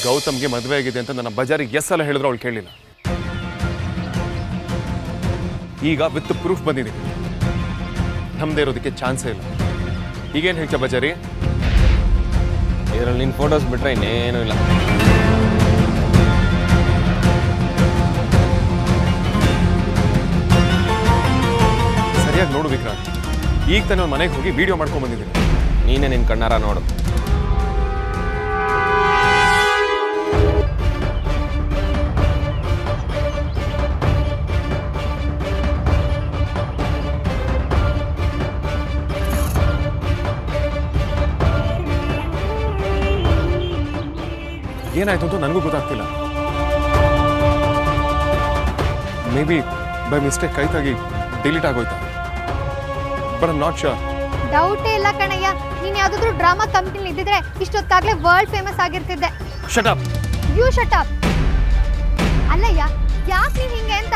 ಗೌತಮ್ಗೆ ಮದುವೆ ಆಗಿದೆ ಅಂತ ನನ್ನ ಬಜಾರಿಗೆ ಎಸ್ಸಲ್ಲ ಹೇಳಿದ್ರು ಅವಳು ಕೇಳಲಿಲ್ಲ. ಈಗ ವಿತ್ ಪ್ರೂಫ್ ಬಂದಿದ್ದೀನಿ. ನಮ್ಮದೇ ಇರೋದಕ್ಕೆ ಚಾನ್ಸೇ ಇಲ್ಲ. ಈಗೇನು ಹೇಳ್ತೀಯ ಬಜಾರಿ? ಇದರಲ್ಲಿ ನಿನ್ನ ಫೋಟೋಸ್ ಬಿಟ್ರೆ ಇನ್ನೇನೂ ಇಲ್ಲ. ಸರಿಯಾಗಿ ನೋಡು ವಿಕ್ರಾಂತ್, ಈಗ ತಾನೇ ಒಂದು ಮನೆಗೆ ಹೋಗಿ ವಿಡಿಯೋ ಮಾಡ್ಕೊಂಡು ಬಂದಿದ್ದೀನಿ. ನೀನೇ ನಿನ್ನ ಕಣ್ಣಾರ ನೋಡು. ಏನಾಯ್ತು ಅಂತ ನನಗೂ ಗೊತ್ತಾಗ್ತಿಲ್ಲ. ಮೇ ಬಿ ಬೈ ಮಿಸ್ಟೇಕ್ ಕೈ ತಾಗಿ ಡಿಲೀಟ್ ಆಗೋಯ್ತಾ, ಬಟ್ ಐಮ್ ನಾಟ್ ಶ್ಯೂರ್. ಡೌಟೇ ಇಲ್ಲ ಕಣಯ್ಯ. ನೀನ್ ಯಾವ್ದಾದ್ರು ಡ್ರಾಮಾ ಕಂಪ್ನಿಲಿ ಇದ್ದಿದ್ರೆ ಇಷ್ಟೊತ್ತಾಗ್ಲೇ ವರ್ಲ್ಡ್ ಫೇಮಸ್ ಆಗಿರ್ತಿದ್ದೆ. Shut up. You shut up. ಅಲ್ಲಯ್ಯ, ಯಾಕೆ ನೀನ್ ಹಿಂಗೆ ಅಂತ?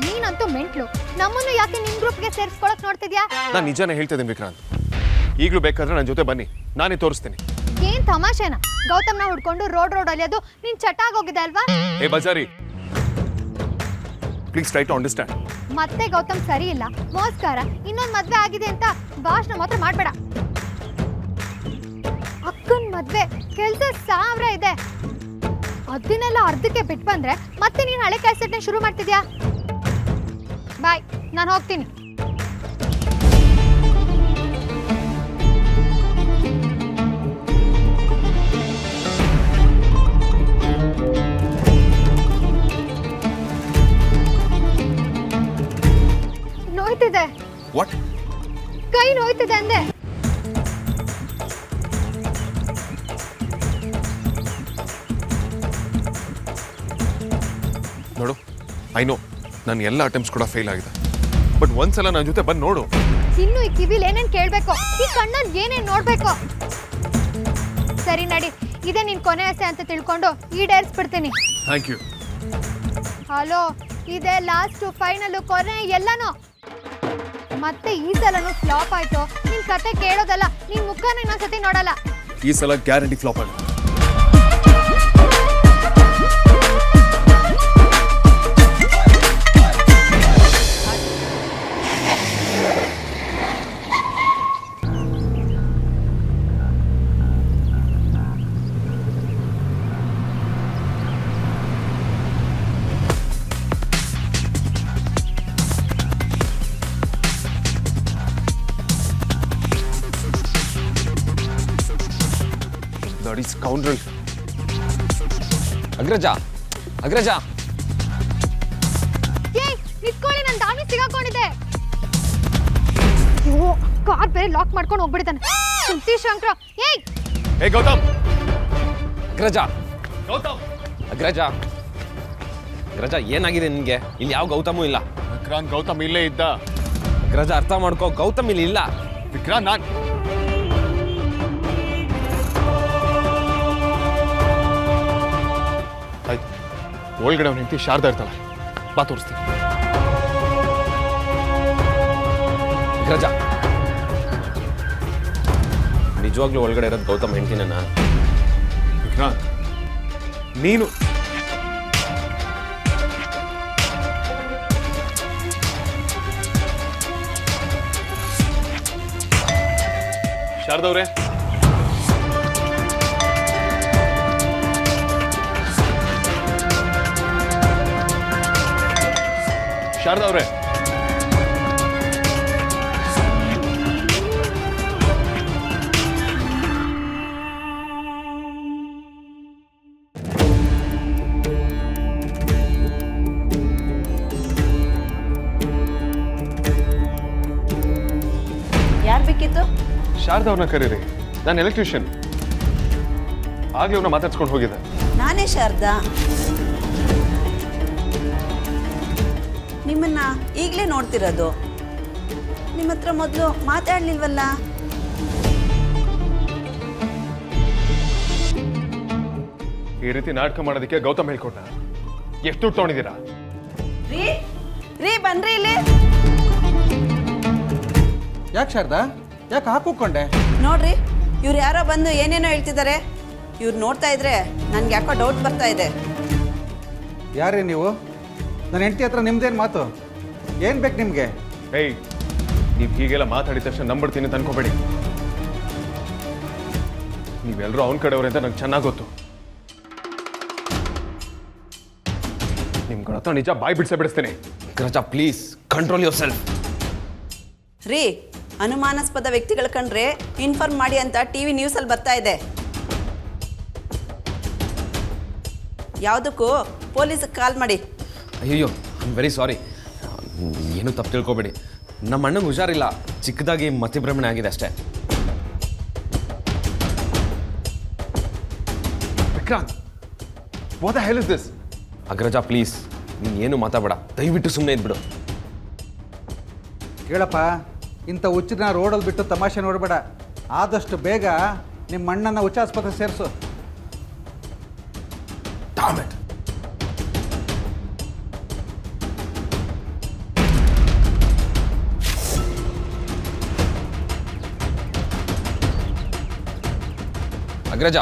ನೀನಂತೂ ಮೆಂಟ್ಲು. ನಮ್ಮನ್ನು ಯಾಕೆ ನಿನ್ ಗ್ರೂಪ್ಗೆ ಸೇರಿಸ್ಕೊಳಕ್ ನೋಡ್ತಿದ್ಯಾ? ನಾನು ನಿಜಾನೇ ಹೇಳ್ತಿದ್ದೀನಿ ವಿಕ್ರಾಂತ್. ಈಗಲೂ ಬೇಕಾದ್ರೆ ನನ್ನ ಜೊತೆ ಬನ್ನಿ, ನಾನೇ ತೋರಿಸ್ತೀನಿ. ಏನ್ ತಮಾಷೆನ? ಗೌತಮ್ನ ಹುಡ್ಕೊಂಡು ರೋಡ್ ಅಲಿಯೋದು ನೀನ್ ಚಟ ಆಗೋಗಿದೆ ಅಲ್ವಾ? ಏ ಬಜಾರಿ, ಪ್ಲೀಸ್ ಟ್ರೈ ಟು ಅಂಡರ್ಸ್ಟ್ಯಾಂಡ್. ಮತ್ತೆ ಗೌತಮ್ ಸರಿ ಇಲ್ಲ, ಮೋಸ್ಕಾರ, ಇನ್ನೊಂದ್ ಮದ್ವೆ ಆಗಿದೆ ಅಂತ ಭಾಷಣ ಮಾತ್ರ ಮಾಡ್ಬೇಡ. ಅಕ್ಕನ್ ಮದ್ವೆ, ಕೆಲ್ಸ 1000 ಇದೆ. ಅದನ್ನೆಲ್ಲ ಅರ್ಧಕ್ಕೆ ಬಿಟ್ಟು ಬಂದ್ರೆ ಮತ್ತೆ ನೀನ್ ಹಳೆ ಕ್ಯಾಸೆಟ್ನ ಶುರು ಮಾಡ್ತಿದ್ಯಾ? ಬಾಯ್, ನಾನು ಹೋಗ್ತೀನಿ. ನೋಯ್ತಿದೆ. ವಾಟ್? ಕೈ ನೋಯ್ತಿದೆ ಅಂದೆ. ನೋಡು, ಐ ನೋ ನನ್ನ ಎಲ್ಲ ಅಟೆಂಪ್ಟ್ಸ್ ಕೂಡ ಫೇಲ್ ಆಗಿದೆ, ಬಟ್ ಒಂದ್ಸಲ ನನ್ನ ಜೊತೆ ಬಂದು ನೋಡು. ಇನ್ನು ಈ ಕಿವಿಲ್ ಏನೇನ್ ಕೇಳ್ಬೇಕು, ಈ ಕಣ್ಣಲ್ಲಿ ಏನೇನ್ ನೋಡ್ಬೇಕು? ಸರಿ ನಡಿ, ಇದೇ ನಿನ್ ಕೊನೆ ಆಸೆ ಅಂತ ತಿಳ್ಕೊಂಡು ಈಡೇರಿಸ್ಬಿಡ್ತೀನಿ. Thank you. ಹಲೋ, ಇದೇ ಲಾಸ್ಟ್ ಫೈನಲ್ ಕೊನೆ ಎಲ್ಲಾನು. ಮತ್ತೆ ಈ ಸಲನು ಫ್ಲಾಪ್ ಆಯ್ತು. ನಿನ್ ಕತೆ ಕೇಳೋದಲ್ಲ, ನಿನ್ ಮುಖನ ಇನ್ನೊಂದ್ಸತಿ ನೋಡಲ್ಲ. ಈ ಸಲ ಗ್ಯಾರಂಟಿ ಫ್ಲಾಪ್ ಆಗುತ್ತೆ. ಸ್ಕೌಂಡ್ರಲ್. ಅಗ್ರಜ, ಅಗ್ರಜ, ಏಯ್ ನಿತ್ಕೊಳ್ಳಿ, ನನ್ನ ದಾಮಿ ಸಿಗಾಕೊಂಡಿದೆ. ಅಯ್ಯೋ, ಕಾರ್ ಬೇರೆ ಲಾಕ್ ಮಾಡ್ಕೊಂಡು ಹೋಗ್ಬಿಡ್ತಾನೆ. ಸುತ್ತಿ ಶಂಕರ. ಏಯ್ ಏ ಗೌತಮ್, ಅಗ್ರಜ, ಗೌತಮ್, ಅಗ್ರಜ, ಅಗ್ರಜ, ಏನಾಗಿದೆ ನಿನ್ಗೆ? ಇಲ್ಲಿ ಯಾವ ಗೌತಮೂ ಇಲ್ಲ. ವಿಕ್ರಾಂತ್ ಗೌತಮ್ ಇಲ್ಲೇ ಇದ್ದ. ಅಗ್ರಜ, ಅರ್ಥ ಮಾಡ್ಕೋ, ಗೌತಮ್ ಇಲ್ಲಿ ಇಲ್ಲ. ವಿಕ್ರಾಂತ್, ನಾನು ಆಯ್ತು. ಒಳಗಡೆ ಅವನ ಹೆಂಡತಿ ಶಾರದಾ ಇರ್ತಾಳೆ, ಬಾ ತೋರಿಸ್ತೀನಿ. ಅಗ್ರಜ, ನಿಜವಾಗ್ಲೂ ಒಳಗಡೆ ಇರೋದು ಗೌತಮ್ ಹೆಂಡತಿನ? ವಿಕ್ರಾಂತ್, ನೀನು ಶಾರದವ್ರೆ, ಶಾರದವ್ರೆ, ಯಾರು ಬೇಕಿತ್ತು? ಶಾರದವ್ರನ್ನ ಕರೀರಿ, ನಾನು ಎಲೆಕ್ಟ್ರಿಷಿಯನ್. ಆಗ್ಲೇ ಅವ್ರನ್ನ ಮಾತಾಡ್ಸ್ಕೊಂಡು ಹೋಗಿದ್ದೆ. ನಾನೇ ಶಾರದಾ. ನಿಮ್ಮನ್ನ ಈಗಲೇ ನೋಡ್ತಿರೋದು. ನಿಮ್ಮ ಹತ್ರ ಮೊದಲು ಮಾತಾಡ್ಲಿಲ್ವಲ್ಲ? ಈ ರೀತಿ ನಾಟಕ ಮಾಡೋದಕ್ಕೆ ಗೌತಮ್ ಹೇಳ್ಕೊಟ್ಟ. ಎಷ್ಟು ದುಡ್ಡು ತಗೊಂಡಿದ್ದೀರಾ? ರೀ ರೀ ಬನ್ರಿ ಇಲ್ಲಿ. ಯಾಕೆ ಶಾರದಾ, ಯಾಕೆ ಹಾಕೊಂಡೆ? ನೋಡ್ರಿ, ಇವ್ರು ಯಾರೋ ಬಂದು ಏನೇನೋ ಹೇಳ್ತಿದ್ದಾರೆ. ಇವ್ರು ನೋಡ್ತಾ ಇದ್ರೆ ನನ್ಗೆ ಯಾಕೋ ಡೌಟ್ ಬರ್ತಾ ಇದೆ. ಯಾರೇ ನೀವು? ನನ್ನ ಹೆಂಡತಿ ಹತ್ರ ನಿಮ್ದೇನು ಮಾತು? ಏನು ಬೇಕು ನಿಮಗೆ? ಏಯ್, ನೀವು ಹೀಗೆಲ್ಲ ಮಾತಾಡಿದ ತಕ್ಷಣ ನಂಬಿಡ್ತೀನಿ ಅಂತ ಅನ್ಕೋಬೇಡಿ. ನೀವೆಲ್ಲರೂ ಅವನ ಕಡೆಯವ್ರೆ ಅಂತ ನಂಗೆ ಚೆನ್ನಾಗಿ ಗೊತ್ತು. ನಿಮ್ಗಳ ಹತ್ರ ನಿಜ ಬಾಯಿ ಬಿಡಿಸ್ತೇನೆ. ಅಗ್ರಜ ಪ್ಲೀಸ್ ಕಂಟ್ರೋಲ್ ಯೋರ್ ಸೆಲ್ಫ್. ರೀ, ಅನುಮಾನಾಸ್ಪದ ವ್ಯಕ್ತಿಗಳ ಕಂಡ್ರೆ ಇನ್ಫಾರ್ಮ್ ಮಾಡಿ ಅಂತ ಟಿವಿ ನ್ಯೂಸಲ್ಲಿ ಬರ್ತಾ ಇದೆ. ಯಾವುದಕ್ಕೂ ಪೊಲೀಸಿಗೆ ಕಾಲ್ ಮಾಡಿ. ಅಯ್ಯೋ ಐ ಆಮ್ ವೆರಿ ಸಾರಿ. ಏನು ತಪ್ಪು ತಿಳ್ಕೊಬೇಡಿ. ನಮ್ಮ ಅಣ್ಣಂಗೆ ಹುಷಾರಿಲ್ಲ, ಚಿಕ್ಕದಾಗಿ ಮತಿಭ್ರಮಣೆ ಆಗಿದೆ ಅಷ್ಟೇ. Vikrant, what the hell is this? Agraja please, ನೀನು ಏನು ಮಾತಾಡಬೇಡ, ದಯವಿಟ್ಟು ಸುಮ್ಮನೆ ಇದ್ಬಿಡು. ಕೇಳಪ್ಪ, ಇಂಥ ಹುಚ್ಚರನ್ನ ರೋಡಲ್ಲಿ ಬಿಟ್ಟು ತಮಾಷೆ ನೋಡಬೇಡ. ಆದಷ್ಟು ಬೇಗ ನಿಮ್ಮ ಅಣ್ಣನ ಹುಚ್ಚಾಸ್ಪತ್ರೆ ಸೇರಿಸು. Damn it. ಅಗ್ರಜ,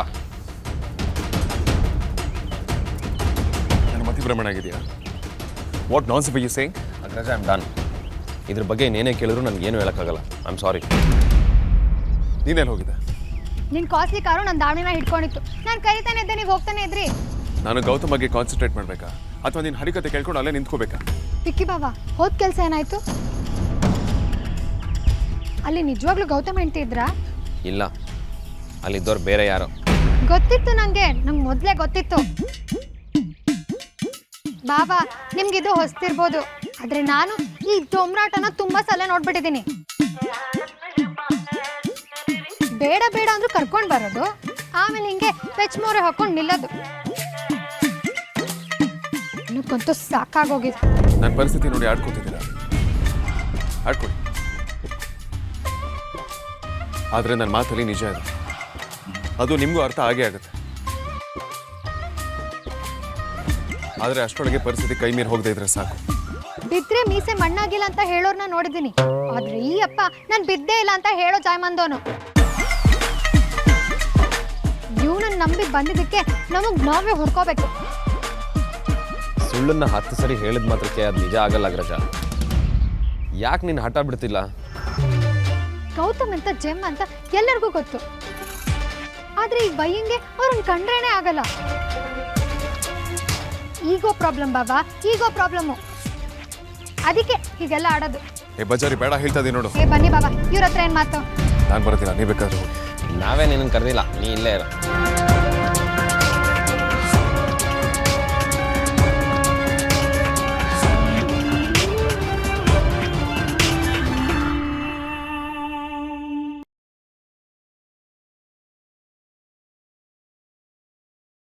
ನನ್ನ ಮತಿಭ್ರಮಣ ಆಗಿದೆಯಾ? What nonsense by you saying? Agraja I am done. ಇದ್ರ ಬಗ್ಗೆ ಇನ್ನೇನೇ ಕೇಳಿದ್ರು ನನಗೇನು ಹೇಳೋಕ್ಕಾಗಲ್ಲ. I am sorry. ನೀನೇನು ಹೋಗಿದೆ? ನಿನ್ ಕಾಸ್ಟ್ಲಿ ಕಾರು ನನ್ನ ದಾವಣಿನ ಹಿಡ್ಕೊಂಡಿತ್ತು. ನಾನು ಕರಿತಾನೆ ಇದ್ದೆ, ನೀವು ಹೋಗ್ತಾನೆ ಇದ್ರಿ. ನಾನು ಗೌತಮ್ ಬಗ್ಗೆ ಕಾನ್ಸಂಟ್ರೇಟ್ ಮಾಡಬೇಕಾ ಅಥವಾ ನಿನ್ನ ಹರಿಕತೆ ಕೇಳ್ಕೊಂಡು ಅಲ್ಲೇ ನಿಂತ್ಕೋಬೇಕಾ? ವಿಕ್ಕಿ ಬಾಬಾ, ಹೋದ ಕೆಲಸ ಏನಾಯ್ತು? ಅಲ್ಲಿ ನಿಜವಾಗ್ಲೂ ಗೌತಮ್ ಹೆಂಡ್ತಿ ಇದ್ರಾ? ಇಲ್ಲ, ಅಲ್ಲಿದ್ದವ್ರು ಬೇರೆ ಯಾರೋ. ಗೊತ್ತಿತ್ತು ನಂಗೆ ಮೊದಲೇ ಗೊತ್ತಿತ್ತು. ಬಾಬಾ, ನಿಮ್ಗಿದು ಹೊಸ್ತಿರ್ಬೋದು, ಆದ್ರೆ ನಾನು ಈ ದೊಮ್ರಾಟನ ತುಂಬಾ ಸಲ ನೋಡ್ಬಿಟ್ಟಿದ್ದೀನಿ. ಬೇಡ ಬೇಡ ಅಂದ್ರೂ ಕರ್ಕೊಂಡು ಬರೋದು, ಆಮೇಲೆ ಹಿಂಗೆ ಪೆಚ್ಮೋರೆ ಹಾಕೊಂಡು ನಿಲ್ಲೋದು. ನನಗಂತೂ ಸಾಕಾಗೋಗಿದೆ. ನನ್ನ ಪರಿಸ್ಥಿತಿ ನೋಡಿ ಆಡ್ಕೊತಿದ್ದೀರಾ? ಆಡ್ಕೊಳ್ಳಿ, ಆದರೆ ನನ್ನ ಮಾತಲ್ಲಿ ನಿಜ ಇದೆ. ಅದು ನಿಮಗೂ ಅರ್ಥ ಆಗೇ ಆಗುತ್ತೆ. ಆದರೆ ಅಷ್ಟರೊಳಗೆ ಪರಿಸ್ಥಿತಿ ಕೈ ಮೀರಿ ಹೋಗದೆ ಇದ್ರೆ ಸಾಕು. ಬಿದ್ರೆ ಮೀಸೆ ಮಣ್ಣಾಗಿಲ್ಲ ಅಂತ ಹೇಳೋರ್ನ ನೋಡಿದ್ದೀನಿ, ಆದ್ರೆ ಈ ಅಪ್ಪ ನಾನು ಬಿದ್ದೇ ಇಲ್ಲ ಅಂತ ಹೇಳೋ ಜಾಯಮಂದೋನು. ಇವನನ್ನ ನಂಬಿ ಬಂದಿದ್ದಕ್ಕೆ ನಮಗ್ ನಾವೇ ಹುಡ್ಕೋಬೇಕು. ಸುಳ್ಳನ್ನ 10 ಸರಿ ಹೇಳಿದ ಮಾತ್ರಕ್ಕೆ ಅದು ನಿಜ ಆಗಲ್ಲ ಅಗ್ರಜ. ಯಾಕೆ ನೀನು ಹಠ ಬಿಡ್ತಿಲ್ಲ? ಗೌತಮ್ ಅಂತ ಜೆಮ್ ಅಂತ ಎಲ್ಲರಿಗೂ ಗೊತ್ತು, ಆದ್ರೆ ಈ ಬಯ್ಯಂಗೆ ಅವ್ರನ್ನ ಕಂಡ್ರೇನೆ ಆಗಲ್ಲ. ಈಗೋ ಪ್ರಾಬ್ಲಮ್ ಬಾಬಾ, ಈಗೋ ಪ್ರಾಬ್ಲಮ್ಮು. ಅದಕ್ಕೆ ಹೀಗೆಲ್ಲ ಆಡೋದು. ಏ ಬಜಾರಿ, ಬೇಡ ಹೇಳ್ತಾ ಇದೀನಿ ನೋಡು. ಏ ಬನ್ನಿ ಬಾಬಾ, ಇವ್ರ ಹತ್ರ ಏನ್ ಮಾತು? ನಾನು ಬರೋದಿಲ್ಲ, ನೀ ಬೇಕಾದ್ರೆ ಹೋಗಿ. ನಾವೇ ನಿನ್ನನ್ನು ಕರೆದಿಲ್ಲ, ನೀ ಇಲ್ಲೇ ಇರೋ.